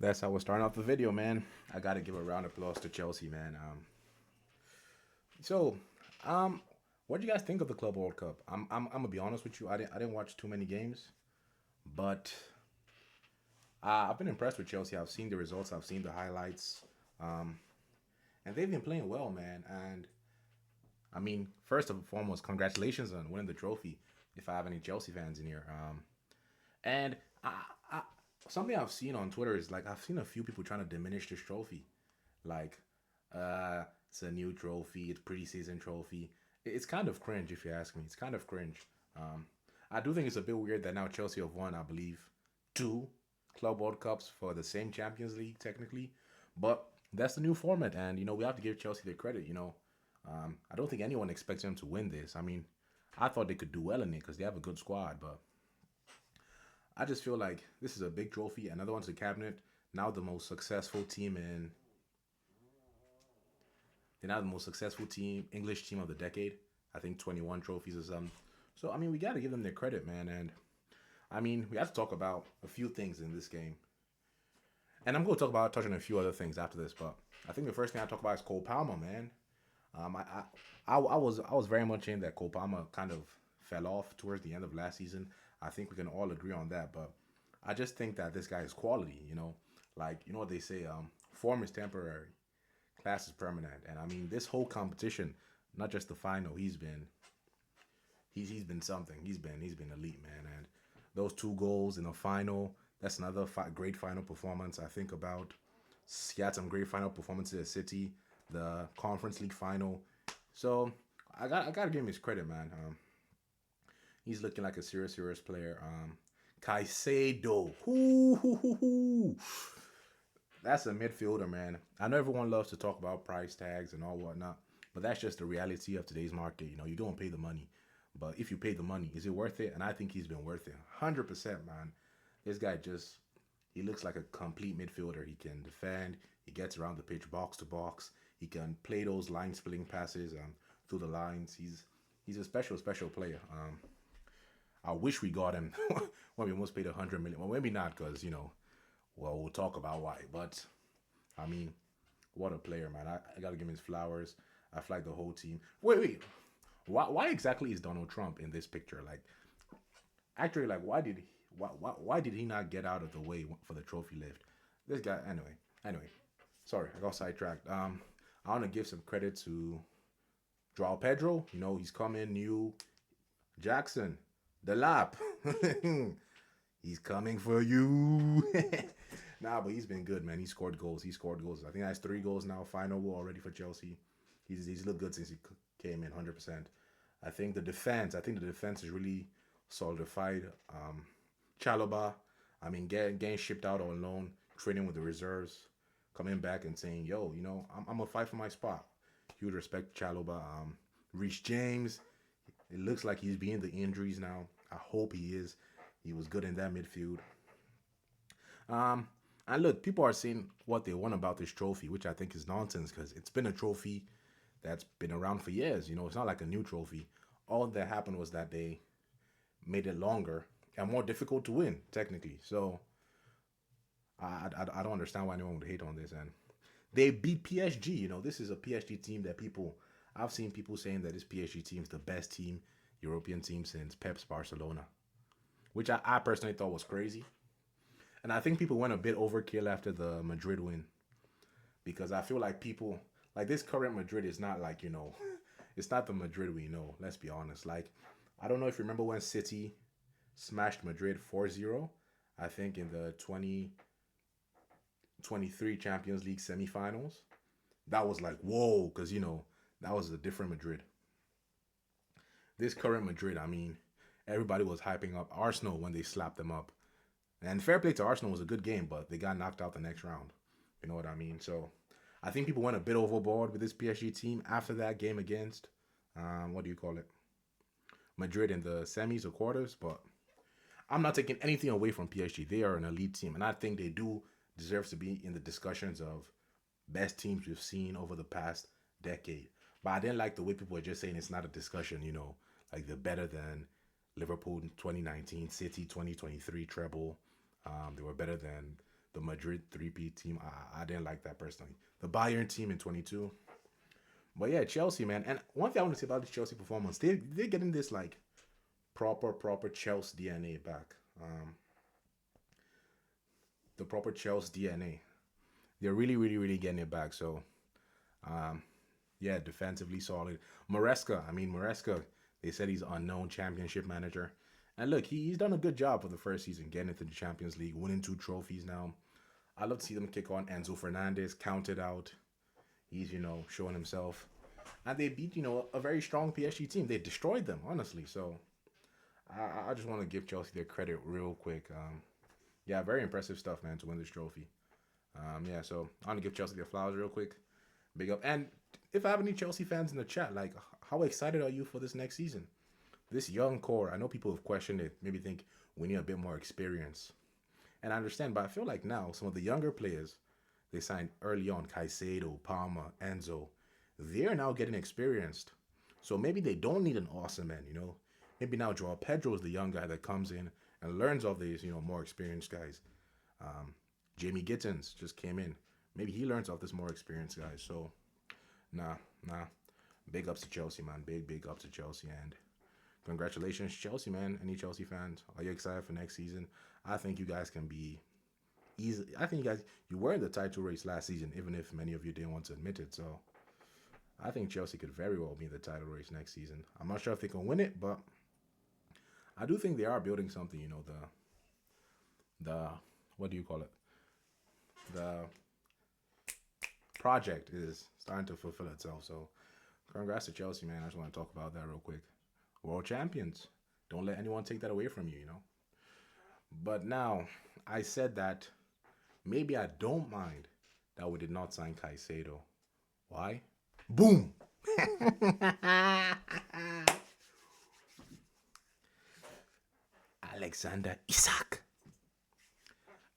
That's how we're starting off the video, man. I gotta give a round of applause to Chelsea, man. So, um, what do you guys think of the Club World Cup? I'm gonna be honest with you. I didn't watch too many games, but I've been impressed with Chelsea. I've seen the results. I've seen the highlights, um, and they've been playing well, man. And I mean, first and foremost, congratulations on winning the trophy. If I have any Chelsea fans in here, and I something I've seen on Twitter is like I've seen a few people trying to diminish this trophy. Like, it's a new trophy, it's preseason trophy. It's kind of cringe if you ask me. It's kind of cringe. Um, I do think it's a bit weird that now Chelsea have won, I believe, two Club World Cups for the same Champions League, technically. But that's the new format, and we have to give Chelsea their credit. I don't think anyone expects them to win this. I mean, I thought they could do well in it because they have a good squad, but I just feel like this is a big trophy. Another one's the cabinet. Now the most successful team in They're now the most successful team, English team of the decade. I think 21 trophies or something. So I mean, we got to give them their credit, man. And I mean, we have to talk about a few things in this game. And I'm going to touch on a few other things after this. But I think the first thing I talk about is Cole Palmer, man. I was very much in that Cole Palmer kind of fell off towards the end of last season. I think we can all agree on that. But I just think that this guy is quality. Like what they say, form is temporary, class is permanent. And I mean, this whole competition, not just the final, he's been something. He's been elite, man. And those two goals in the final, that's another great final performance. I think about he had some great final performances at City, the Conference League final. So I gotta give him his credit, man. He's looking like a serious player. Caicedo, that's a midfielder, man. I know everyone loves to talk about price tags and all whatnot, but that's just the reality of today's market. You don't pay the money, but if you pay the money, is it worth it? And I think he's been worth it, 100%, man. This guy just he looks like a complete midfielder. He can defend. He gets around the pitch, box to box. He can play those line splitting passes through the lines. He's a special player. I wish we got him when we almost paid 100 million. Well, maybe not because well, we'll talk about why. But I mean, what a player, man. I gotta give him his flowers. I feel like the whole team. Wait. Why exactly is Donald Trump in this picture? Like, actually, like, why did he not get out of the way for the trophy lift? This guy, anyway. Sorry, I got sidetracked. I want to give some credit to Joao Pedro. He's coming new. Jackson, the lap. He's coming for you. Nah, but he's been good, man. He scored goals. I think that's 3 goals now. Final goal already for Chelsea. He's looked good since he came in, 100%. I think the defense is really solidified. Chalobah, I mean, getting shipped out on loan, training with the reserves, coming back and saying, "Yo, I'm gonna fight for my spot." Huge respect to Chalobah. Reece James, it looks like he's being the injuries now. I hope he is. He was good in that midfield. Um, and look, people are saying what they want about this trophy, which I think is nonsense because it's been a trophy that's been around for years. It's not like a new trophy. All that happened was that they made it longer and more difficult to win, technically. So I don't understand why anyone would hate on this. And they beat PSG. This is a PSG team that I've seen people saying that this PSG team is the best team, European team since Pep's Barcelona, which I personally thought was crazy. And I think people went a bit overkill after the Madrid win because I feel like people like this current Madrid is not like it's not the Madrid we know. Let's be honest. Like, I don't know if you remember when City smashed Madrid 4-0. I think in the 2023 Champions League semifinals. That was like whoa, because that was a different Madrid. This current Madrid, I mean, everybody was hyping up Arsenal when they slapped them up. And fair play to Arsenal, was a good game, but they got knocked out the next round. You know what I mean? So I think people went a bit overboard with this PSG team after that game against, what do you call it? Madrid in the semis or quarters. But I'm not taking anything away from PSG. They are an elite team, and I think they do deserve to be in the discussions of best teams we've seen over the past decade. But I didn't like the way people were just saying it's not a discussion, like they're better than Liverpool in 2019, City 2023 treble. They were better than the Madrid 3P team. I didn't like that personally. The Bayern team in 22. But yeah, Chelsea, man. And one thing I want to say about the Chelsea performance, they're getting this like proper Chelsea DNA back. The proper Chelsea DNA. They're really getting it back. So um, yeah, defensively solid. Maresca, they said he's unknown championship manager. And look, he's done a good job for the first season, getting into the Champions League, winning 2 trophies now. I love to see them kick on. Enzo Fernandez counted out. He's, showing himself. And they beat, a very strong PSG team. They destroyed them, honestly. So I just want to give Chelsea their credit real quick. Yeah, very impressive stuff, man, to win this trophy. Yeah, so I want to give Chelsea their flowers real quick. Big up. And if I have any Chelsea fans in the chat, like, how excited are you for this next season? This young core, I know people have questioned it, maybe think we need a bit more experience. And I understand, but I feel like now some of the younger players they signed early on, Caicedo, Palma, Enzo, they're now getting experienced. So maybe they don't need an awesome man. Maybe now Joao Pedro is the young guy that comes in and learns of these, more experienced guys. Jamie Gittins just came in. Maybe he learns off this more experienced guys. So, nah. Big ups to Chelsea, man. Big ups to Chelsea. And congratulations, Chelsea, man. Any Chelsea fans? Are you excited for next season? I think you guys can be easy. I think you were in the title race last season, even if many of you didn't want to admit it. So I think Chelsea could very well be in the title race next season. I'm not sure if they can win it, but I do think they are building something. The what do you call it? The project is starting to fulfill itself. So congrats to Chelsea, man. I just want to talk about that real quick. World champions. Don't let anyone take that away from you. But now, I said that maybe I don't mind that we did not sign Caicedo. Why? Boom! Alexander Isak.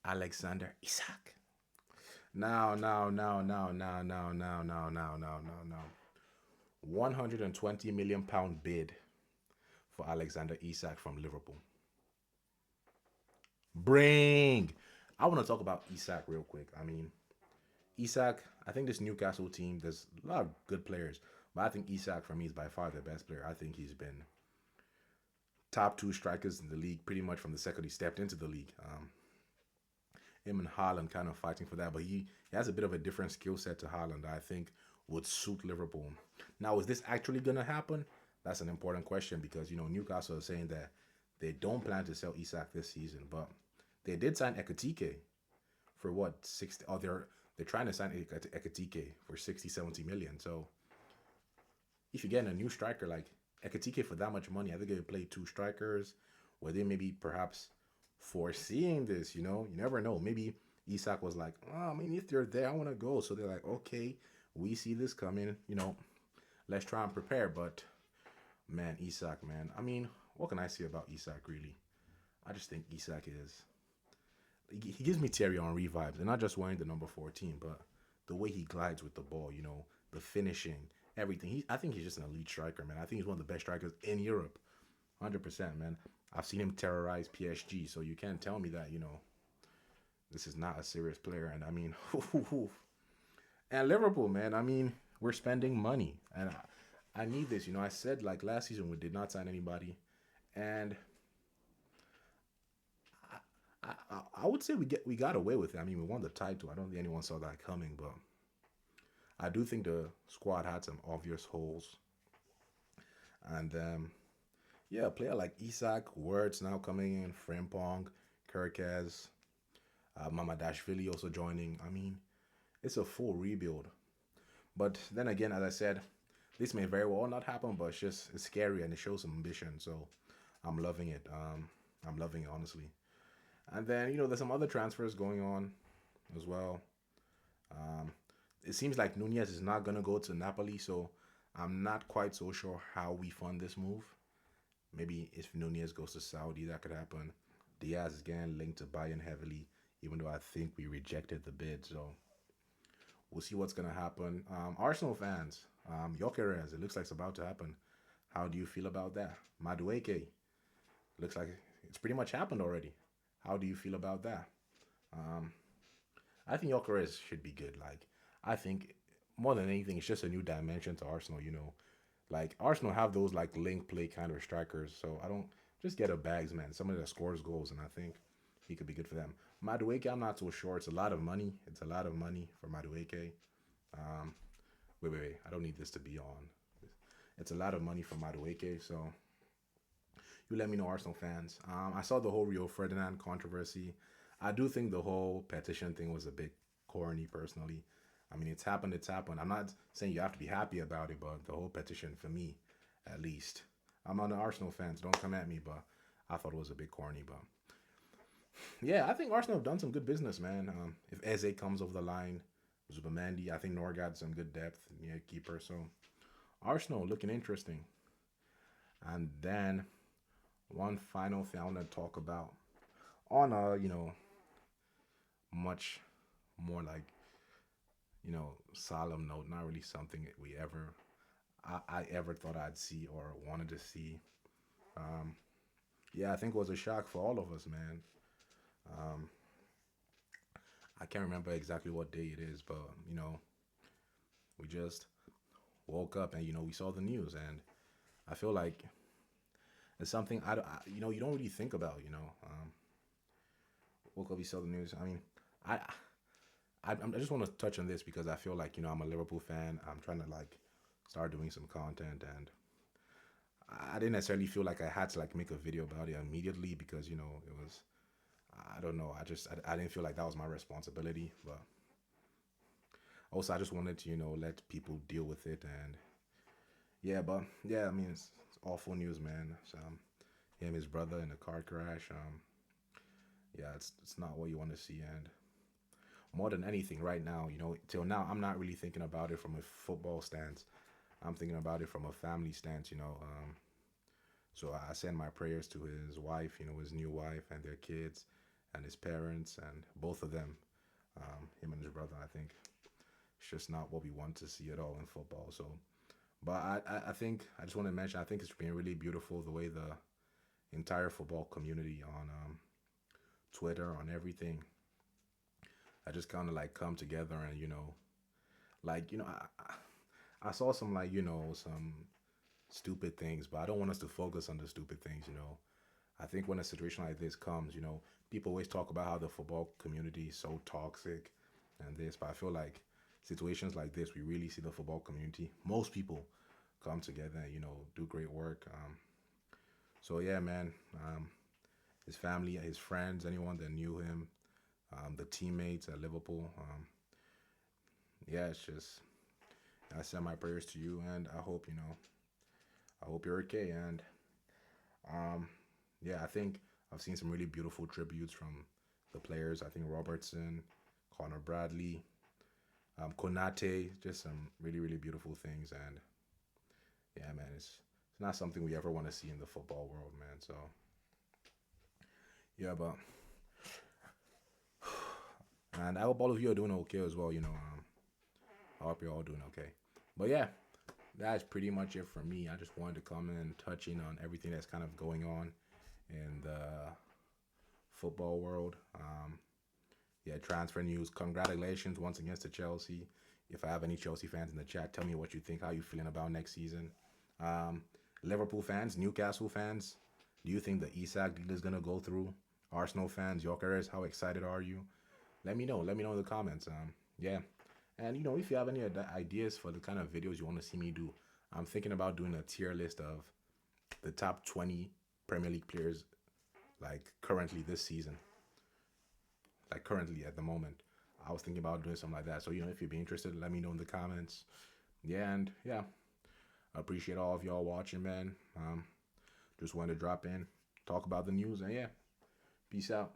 Alexander Isak. Now. 120 million pound bid for Alexander Isak from Liverpool. Bring. I want to talk about Isak real quick. Isak, I think this Newcastle team, there's a lot of good players, but I think Isak for me is by far the best player. I think he's been top 2 strikers in the league pretty much from the second he stepped into the league. Him and Haaland kind of fighting for that, but he has a bit of a different skill set to Haaland that I think would suit Liverpool. Now, is this actually going to happen? That's an important question because, Newcastle is saying that they don't plan to sell Isak this season, but they did sign Ekatike for what, 60? Oh, they're trying to sign Ekatike for 60, 70 million. So if you're getting a new striker like Ekatike for that much money, I think they would play 2 strikers, where they maybe perhaps foreseeing this, you never know. Maybe Isak was like, if they're there, I want to go. So they're like, okay, we see this coming, let's try and prepare. But man, Isak, man, what can I say about Isak really? I just think Isak he gives me Thierry Henry vibes, and not just wearing the number 14, but the way he glides with the ball, the finishing, everything. I think he's just an elite striker, man. I think he's one of the best strikers in Europe, 100%, man. I've seen him terrorize PSG, so you can't tell me that, this is not a serious player. And and Liverpool, man, we're spending money, and I need this. I said like last season we did not sign anybody, and I would say we got away with it. We won the title. I don't think anyone saw that coming, but I do think the squad had some obvious holes. And yeah, a player like Isak, Words now coming in, Frimpong, Kirkez, Mamadashvili also joining. It's a full rebuild. But then again, as I said, this may very well not happen, but it's scary and it shows some ambition. So I'm loving it. I'm loving it, honestly. And then, there's some other transfers going on as well. It seems like Nunez is not going to go to Napoli, so I'm not quite so sure how we fund this move. Maybe if Nunez goes to Saudi, that could happen. Diaz is getting linked to Bayern heavily, even though I think we rejected the bid. So we'll see what's going to happen. Arsenal fans, Gyökeres, it looks like it's about to happen. How do you feel about that? Madueke, looks like it's pretty much happened already. How do you feel about that? I think Gyökeres should be good. Like I think more than anything, it's just a new dimension to Arsenal. Like Arsenal have those like link play kind of strikers. So I don't just get a bags man, somebody that scores goals, and I think he could be good for them. Madueke, I'm not so sure. It's a lot of money. It's a lot of money for Madueke. Um, wait. I don't need this to be on. It's a lot of money for Madueke. So you let me know, Arsenal fans. I saw the whole Rio Ferdinand controversy. I do think the whole petition thing was a bit corny, personally. I mean, it's happened. It's happened. I'm not saying you have to be happy about it, but the whole petition, for me, at least, I'm on the Arsenal fans. Don't come at me, but I thought it was a bit corny. But yeah, I think Arsenal have done some good business, man. If Eze comes over the line, Zubamandi, I think Norgard's some good depth, yeah, keeper. So Arsenal looking interesting. And then one final thing I want to talk about on a much more like solemn note, not really something that I ever thought I'd see or wanted to see. Um, yeah, I think it was a shock for all of us, man. Um, I can't remember exactly what day it is, but we just woke up and we saw the news, and I feel like it's something you don't really think about. Woke up, we saw the news. I mean, I I just want to touch on this because I feel like I'm a Liverpool fan. I'm trying to like start doing some content, and I didn't necessarily feel like I had to like make a video about it immediately because it was, I don't know, I didn't feel like that was my responsibility, but also I just wanted to let people deal with it. And yeah, but yeah, I mean it's awful news, man. So, him, his brother in a car crash. Yeah, it's not what you want to see. And more than anything right now, till now, I'm not really thinking about it from a football stance. I'm thinking about it from a family stance. So I send my prayers to his wife, his new wife and their kids, and his parents, and both of them, him and his brother. I think it's just not what we want to see at all in football. So, but I think I just want to mention, I think it's been really beautiful the way the entire football community on Twitter, on everything, I just kind of like come together. And like I saw some like some stupid things, but I don't want us to focus on the stupid things. I think when a situation like this comes, people always talk about how the football community is so toxic and this, but I feel like situations like this, we really see the football community, most people come together and do great work. So yeah, man, his family, his friends, anyone that knew him, the teammates at Liverpool, yeah, it's just, I send my prayers to you, and I hope you're okay. And um, yeah, I think I've seen some really beautiful tributes from the players. I think Robertson, Connor Bradley, Konate, just some really, really beautiful things. And yeah, man, it's not something we ever want to see in the football world, man. So yeah, but and I hope all of you are doing okay as well. I hope you're all doing okay. But yeah, that's pretty much it for me. I just wanted to come in and touching on everything that's kind of going on in the football world. Yeah, transfer news. Congratulations once again to Chelsea. If I have any Chelsea fans in the chat, tell me what you think. How you feeling about next season? Um, Liverpool fans, Newcastle fans, do you think the Isak deal is gonna go through? Arsenal fans, Yorkers, how excited are you? Let me know. Let me know in the comments. Yeah, and if you have any ideas for the kind of videos you want to see me do, I'm thinking about doing a tier list of the top 20 Premier League players, like currently this season, like currently at the moment. I was thinking about doing something like that. So, if you'd be interested, let me know in the comments. Yeah, and yeah, I appreciate all of y'all watching, man. Just wanted to drop in, talk about the news, and yeah, peace out.